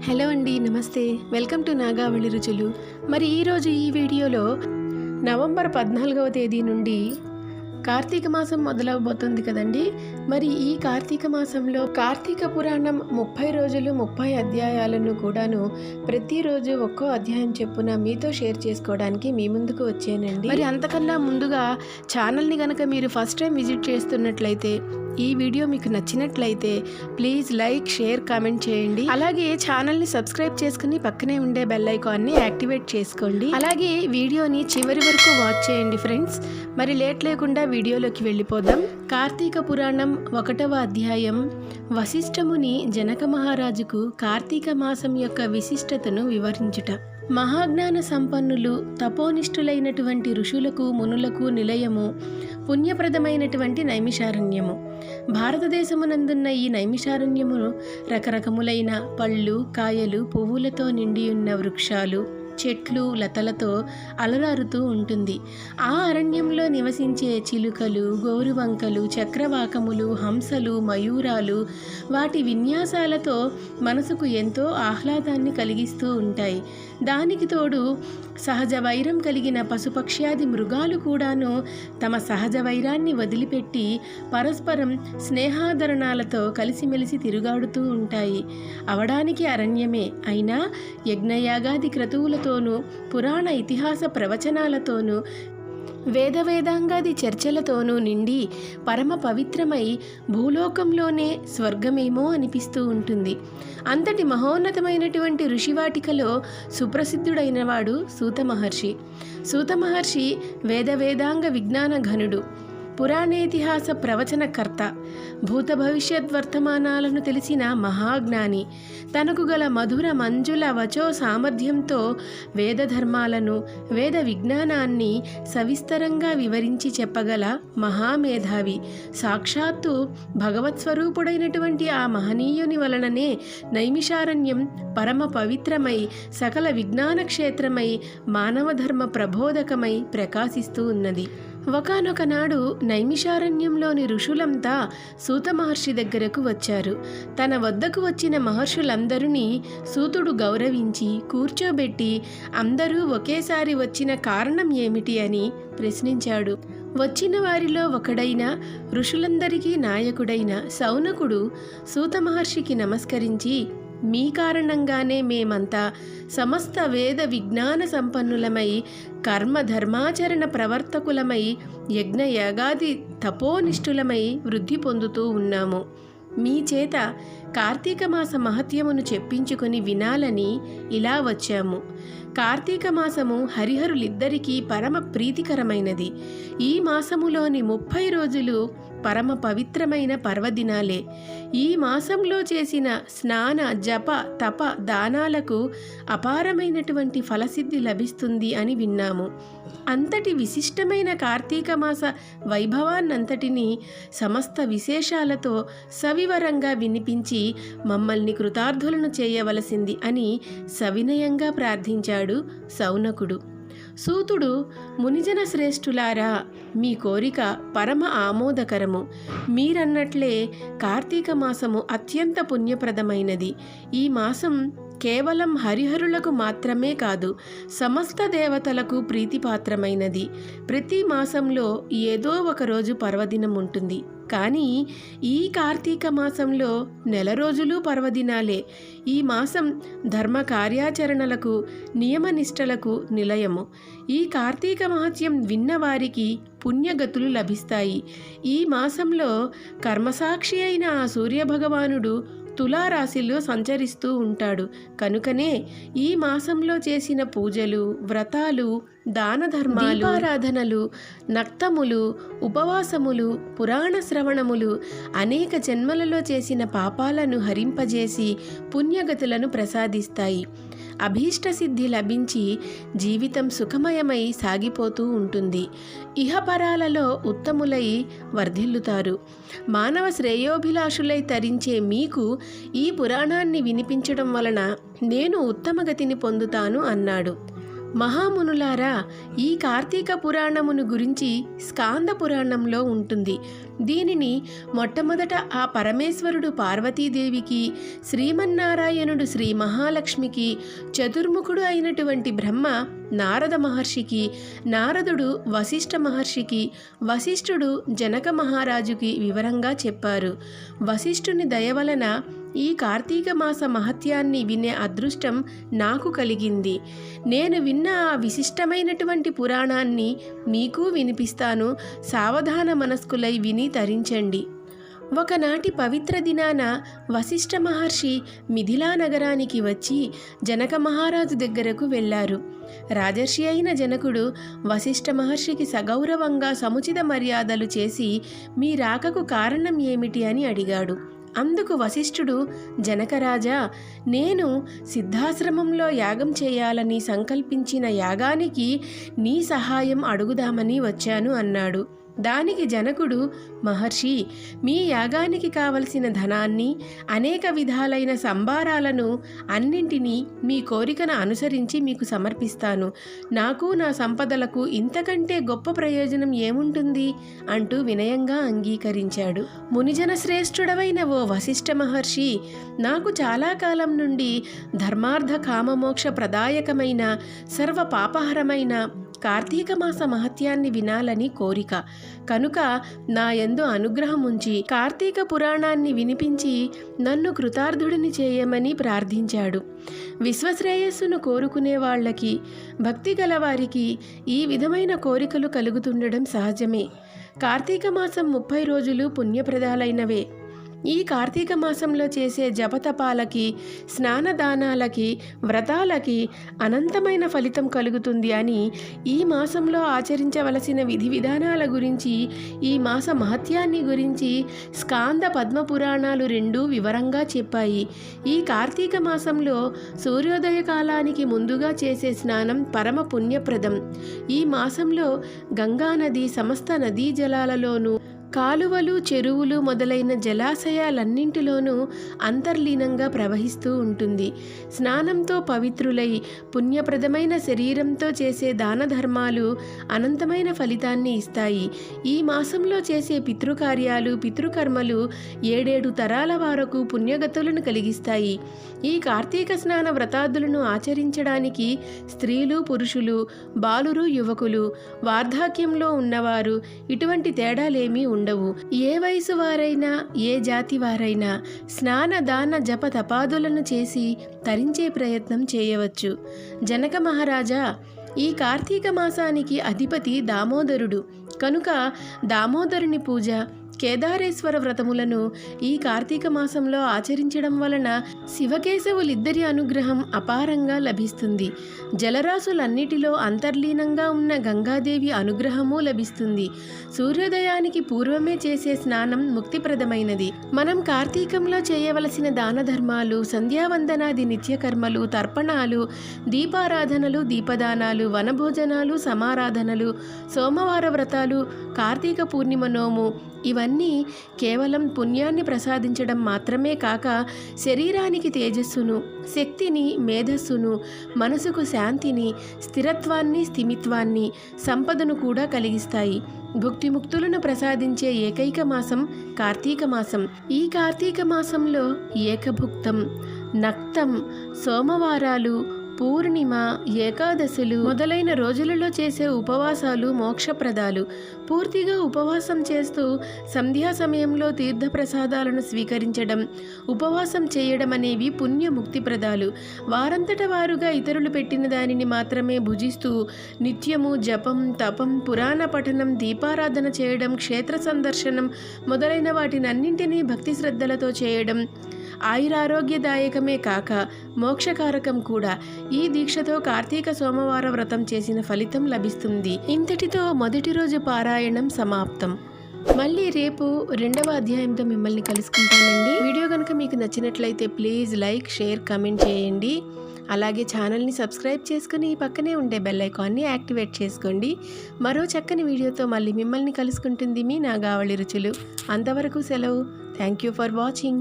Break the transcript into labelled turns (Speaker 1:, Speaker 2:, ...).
Speaker 1: Hello అండి, నమస్తే. Welcome to Nagavali రుచులు. మరి ఈరోజు ఈ వీడియోలో నవంబర్ 14వ తేదీ నుండి కార్తీక మాసం మొదలవబోతుంది కదండి. మరి ఈ కార్తీక మాసంలో కార్తీక పురాణం 30 రోజులు 30 అధ్యాయాలను కూడాను ప్రతిరోజు ఒక్కో అధ్యాయం చెప్పున మీతో షేర్ చేసుకోవడానికి మీ ముందుకు వచ్చానండి. మరి అంతకన్నా ముందుగా ఛానల్ని కనుక మీరు ఫస్ట్ టైం విజిట్ చేస్తున్నట్లయితే, ఈ వీడియో మీకు నచ్చినట్లయితే ప్లీజ్ లైక్, షేర్, కామెంట్ చేయండి. అలాగే ఛానల్ని సబ్స్క్రైబ్ చేసుకుని పక్కనే ఉండే బెల్ ఐకాన్ని యాక్టివేట్ చేసుకోండి. అలాగే వీడియోని చివరి వరకు వాచ్ చేయండి ఫ్రెండ్స్. మరి లేట్ లేకుండా వీడియోలోకి వెళ్ళిపోదాం. కార్తీక పురాణం 1వ అధ్యాయం. వశిష్ఠముని జనక మహారాజుకు కార్తీక మాసం యొక్క విశిష్టతను వివరించుట. మహాజ్ఞాన సంపన్నులు, తపోనిష్ఠులైనటువంటి ఋషులకు, మునులకు నిలయము, పుణ్యప్రదమైనటువంటి నైమిషారణ్యము. భారతదేశమునందున్న ఈ నైమిషారణ్యమును రకరకములైన పళ్ళు, కాయలు, పువ్వులతో నిండియున్న వృక్షాలు, చెట్లు, లతలతో అలరారుతూ ఉంటుంది. ఆ అరణ్యంలో నివసించే చిలుకలు, గోరువంకలు, చక్రవాకములు, హంసలు, మయూరాలు వాటి విన్యాసాలతో మనసుకు ఎంతో ఆహ్లాదాన్ని కలిగిస్తూ ఉంటాయి. దానికి తోడు సహజ వైరం కలిగిన పశుపక్ష్యాది మృగాలు కూడాను తమ సహజ వైరాన్ని వదిలిపెట్టి పరస్పరం స్నేహాదరణాలతో కలిసిమెలిసి తిరుగాడుతూ ఉంటాయి. అవడానికి అరణ్యమే అయినా యజ్ఞయాగాది క్రతువులతోనూ, పురాణ ఇతిహాస ప్రవచనాలతోనూ, వేదాంగాది చర్చలతోనూ నిండి పరమ పవిత్రమై భూలోకంలోనే స్వర్గమేమో అనిపిస్తూ ఉంటుంది. అంతటి మహోన్నతమైనటువంటి ఋషివాటికలో సుప్రసిద్ధుడైనవాడు సూత మహర్షి. సూత మహర్షి వేదాంగ విజ్ఞాన ఘనుడు, పురాణేతిహాస ప్రవచనకర్త, భూత భవిష్యత్ వర్తమానాలను తెలిసిన మహాజ్ఞాని. తనకు గల మధుర మంజుల వచో సామర్థ్యంతో వేద ధర్మాలను, వేద విజ్ఞానాన్ని సవిస్తరంగా వివరించి చెప్పగల మహామేధావి. సాక్షాత్తు భగవత్ స్వరూపుడైనటువంటి ఆ మహనీయుని వలననే నైమిషారణ్యం పరమ పవిత్రమై, సకల విజ్ఞాన క్షేత్రమై, మానవ ధర్మ ప్రబోధకమై ప్రకాశిస్తూ ఉన్నది. ఒకానొక నాడు నైమిషారణ్యంలోని ఋషులంతా సూత మహర్షి దగ్గరకు వచ్చారు. తన వద్దకు వచ్చిన మహర్షులందరినీ సూతుడు గౌరవించి కూర్చోబెట్టి అందరూ ఒకేసారి వచ్చిన కారణం ఏమిటి అని ప్రశ్నించాడు. వచ్చిన వారిలో ఒకడైన ఋషులందరికీ నాయకుడైన సౌనకుడు సూత మహర్షికి నమస్కరించి, మీ కారణంగానే మేమంతా సమస్త వేద విజ్ఞాన సంపన్నులమై, కర్మ ధర్మాచరణ ప్రవర్తకులమై, యజ్ఞయాగాది తపోనిష్ఠులమై వృద్ధి పొందుతూ ఉన్నాము. మీ చేత కార్తీక మాస మహత్యమును చెప్పించుకొని వినాలని ఇలా వచ్చాము. కార్తీక మాసము హరిహరులిద్దరికీ పరమ ప్రీతికరమైనది. ఈ మాసములోని 30 రోజులు పరమ పవిత్రమైన పర్వదినాలే. ఈ మాసంలో చేసిన స్నాన, జప, తప, దానాలకు అపారమైనటువంటి ఫలసిద్ధి లభిస్తుంది అని విన్నాము. అంతటి విశిష్టమైన కార్తీక మాస వైభవాన్నంతటినీ సమస్త విశేషాలతో సవివరంగా వినిపించి మమ్మల్ని కృతార్థులను చేయవలసింది అని సవినయంగా ప్రార్థించాడు సౌనకుడు. సూతుడు, మునిజన శ్రేష్ఠులారా, మీ కోరిక పరమ ఆమోదకరము. మీరన్నట్లే కార్తీక మాసము అత్యంత పుణ్యప్రదమైనది. ఈ మాసం కేవలం హరిహరులకు మాత్రమే కాదు, సమస్త దేవతలకు ప్రీతిపాత్రమైనది. ప్రతి మాసంలో ఏదో ఒక రోజు పర్వదినం ఉంటుంది. కానీ ఈ కార్తీక మాసంలో నెల రోజులు పర్వదినాలే. ఈ మాసం ధర్మ కార్యాచరణలకు, నియమనిష్టలకు నిలయము. ఈ కార్తీక మహత్యం విన్నవారికి పుణ్యగతులు లభిస్తాయి. ఈ మాసంలో కర్మసాక్షి అయిన ఆ సూర్యభగవానుడు తులారాశిలో సంచరిస్తూ ఉంటాడు. కనుకనే ఈ మాసంలో చేసిన పూజలు, వ్రతాలు, దాన ధర్మాలు, దీపారాధనలు, నక్తములు, ఉపవాసములు, పురాణ శ్రవణములు అనేక జన్మలలో చేసిన పాపాలను హరింపజేసి పుణ్యగతులను ప్రసాదిస్తాయి. అభీష్ట సిద్ధి లభించి జీవితం సుఖమయమై సాగిపోతూ ఉంటుంది. ఇహపరాలలో ఉత్తములై వర్ధిల్లుతారు. మానవ శ్రేయోభిలాషులై తరించే మీకు ఈ పురాణాన్ని వినిపించడం వలన నేను ఉత్తమగతిని పొందుతాను అన్నాడు. మహామునులారా, ఈ కార్తీక పురాణమును గురించి స్కాంద పురాణంలో ఉంటుంది. దీనిని మొట్టమొదట ఆ పరమేశ్వరుడు పార్వతీదేవికి, శ్రీమన్నారాయణుడు శ్రీ మహాలక్ష్మికి, చతుర్ముఖుడు అయినటువంటి బ్రహ్మ నారద మహర్షికి, నారదుడు వశిష్ఠ మహర్షికి, వశిష్ఠుడు జనక మహారాజుకి వివరంగా చెప్పారు. వశిష్ఠుని దయ వలన ఈ కార్తీక మాస మహత్యాన్ని వినే అదృష్టం నాకు కలిగింది. నేను విన్న ఆ విశిష్టమైనటువంటి పురాణాన్ని మీకు వినిపిస్తాను. సావధాన మనస్కులై విని తరించండి. ఒకనాటి పవిత్ర దినాన వశిష్ఠ మహర్షి మిథిలా నగరానికి వచ్చి జనక మహారాజు దగ్గరకు వెళ్ళారు. రాజర్షి అయిన జనకుడు వశిష్ఠ మహర్షికి సగౌరవంగా సముచిత మర్యాదలు చేసి మీ రాకకు కారణం ఏమిటి అని అడిగాడు. అందుకు వశిష్ఠుడు, జనకరాజా, నేను సిద్ధాశ్రమంలో యాగం చేయాలని సంకల్పించిన యాగానికి నీ సహాయం అడుగుదామని వచ్చాను అన్నాడు. దానికి జనకుడు, మహర్షి, మీ యాగానికి కావలసిన ధనాన్ని, అనేక విధాలైన సంభారాలను అన్నింటినీ మీ కోరికను అనుసరించి మీకు సమర్పిస్తాను. నాకు నా సంపదలకు ఇంతకంటే గొప్ప ప్రయోజనం ఏముంటుంది అంటూ వినయంగా అంగీకరించాడు. మునిజన శ్రేష్ఠుడవైన ఓ వశిష్ఠ మహర్షి, నాకు చాలా కాలం నుండి ధర్మార్థ కామమోక్ష ప్రదాయకమైన సర్వ పాపహరమైన కార్తీక మాస మహత్యాన్ని వినాలని కోరిక. కనుక నా యందు అనుగ్రహం ఉంచి కార్తీక పురాణాన్ని వినిపించి నన్ను కృతార్థుడిని చేయమని ప్రార్థించాడు. విశ్వశ్రేయస్సును కోరుకునే వాళ్ళకి, భక్తి గలవారికి ఈ విధమైన కోరికలు కలుగుతుండడం సహజమే. కార్తీక మాసం 30 రోజులు పుణ్యప్రదాలైనవే. ఈ కార్తీక మాసంలో చేసే జపతపాలకి, స్నానదానాలకి, వ్రతాలకి అనంతమైన ఫలితం కలుగుతుంది అని, ఈ మాసంలో ఆచరించవలసిన విధి విధానాల గురించి, ఈ మాస మహత్యాన్ని గురించి స్కాంద పద్మ పురాణాలు 2 వివరంగా చెప్పాయి. ఈ కార్తీక మాసంలో సూర్యోదయ కాలానికి ముందుగా చేసే స్నానం పరమ పుణ్యప్రదం. ఈ మాసంలో గంగానది సమస్త నదీ జలాలలోనూ, కాలువలు, చెరువులు మొదలైన జలాశయాలన్నింటిలోనూ అంతర్లీనంగా ప్రవహిస్తూ ఉంటుంది. స్నానంతో పవిత్రులై పుణ్యప్రదమైన శరీరంతో చేసే దాన ధర్మాలు అనంతమైన ఫలితాన్ని ఇస్తాయి. ఈ మాసంలో చేసే పితృకార్యాలు, పితృకర్మలు 7 తరాల వరకు పుణ్యగతులను కలిగిస్తాయి. ఈ కార్తీక స్నాన వ్రతాదులను ఆచరించడానికి స్త్రీలు, పురుషులు, బాలురు, యువకులు, వార్ధాక్యంలో ఉన్నవారు ఇటువంటి తేడాలేమీ ఉండవు. ఏ వయసు వారైనా, ఏ జాతి వారైనా స్నాన దాన జప తపాదులను చేసి తరించే ప్రయత్నం చేయవచ్చు. జనక మహారాజా, ఈ కార్తీక మాసానికి అధిపతి దామోదరుడు. కనుక దామోదరుని పూజ, కేదారేశ్వర వ్రతములను ఈ కార్తీక మాసంలో ఆచరించడం వలన శివకేశవులిద్దరి అనుగ్రహం అపారంగా లభిస్తుంది. జలరాశులన్నిటిలో అంతర్లీనంగా ఉన్న గంగాదేవి అనుగ్రహము లభిస్తుంది. సూర్యోదయానికి పూర్వమే చేసే స్నానం ముక్తిప్రదమైనది. మనం కార్తీకంలో చేయవలసిన దాన ధర్మాలు, సంధ్యావందనాది నిత్యకర్మలు, తర్పణాలు, దీపారాధనలు, దీపదానాలు, వనభోజనాలు, సమారాధనలు, సోమవార వ్రతాలు, కార్తీక పూర్ణిమ నోము, ఇవన్నీ కేవలం పుణ్యాన్ని ప్రసాదించడం మాత్రమే కాక శరీరానికి తేజస్సును, శక్తిని, మేధస్సును, మనసుకు శాంతిని, స్థిరత్వాన్ని, స్థిమిత్వాన్ని, సంపదను కూడా కలిగిస్తాయి. భుక్తిముక్తులను ప్రసాదించే ఏకైక మాసం కార్తీక మాసం. ఈ కార్తీక మాసంలో ఏకభుక్తం, నక్తం, సోమవారాలు, పూర్ణిమ, ఏకాదశులు మొదలైన రోజులలో చేసే ఉపవాసాలు మోక్షప్రదాలు. పూర్తిగా ఉపవాసం చేస్తూ సంధ్యా సమయంలో తీర్థప్రసాదాలను స్వీకరించడం, ఉపవాసం చేయడం అనేవి పుణ్యముక్తిప్రదాలు. వారంతట వారుగా ఇతరులు పెట్టిన దానిని మాత్రమే భుజిస్తూ నిత్యము జపం, తపం, పురాణ పఠనం, దీపారాధన చేయడం, క్షేత్ర సందర్శనం మొదలైన వాటినన్నింటినీ భక్తి శ్రద్ధలతో చేయడం ఆయురారోగ్యదాయకమే కాక మోక్షకారకం కూడా. ఈ దీక్షతో కార్తీక సోమవార వ్రతం చేసిన ఫలితం లభిస్తుంది. ఇంతటితో మొదటి రోజు పారాయణం సమాప్తం. మళ్ళీ రేపు 2వ అధ్యాయంతో మిమ్మల్ని కలుసుకుంటానండి. వీడియో కనుక మీకు నచ్చినట్లయితే ప్లీజ్ లైక్, షేర్, కమెంట్ చేయండి. అలాగే ఛానల్ని సబ్స్క్రైబ్ చేసుకుని పక్కనే ఉండే బెల్ ఐకాన్ని యాక్టివేట్ చేసుకోండి. మరో చక్కని వీడియోతో మళ్ళీ మిమ్మల్ని కలుసుకుంటుంది మీ నాగావళి రుచులు. అంతవరకు సెలవు. Thank you for watching.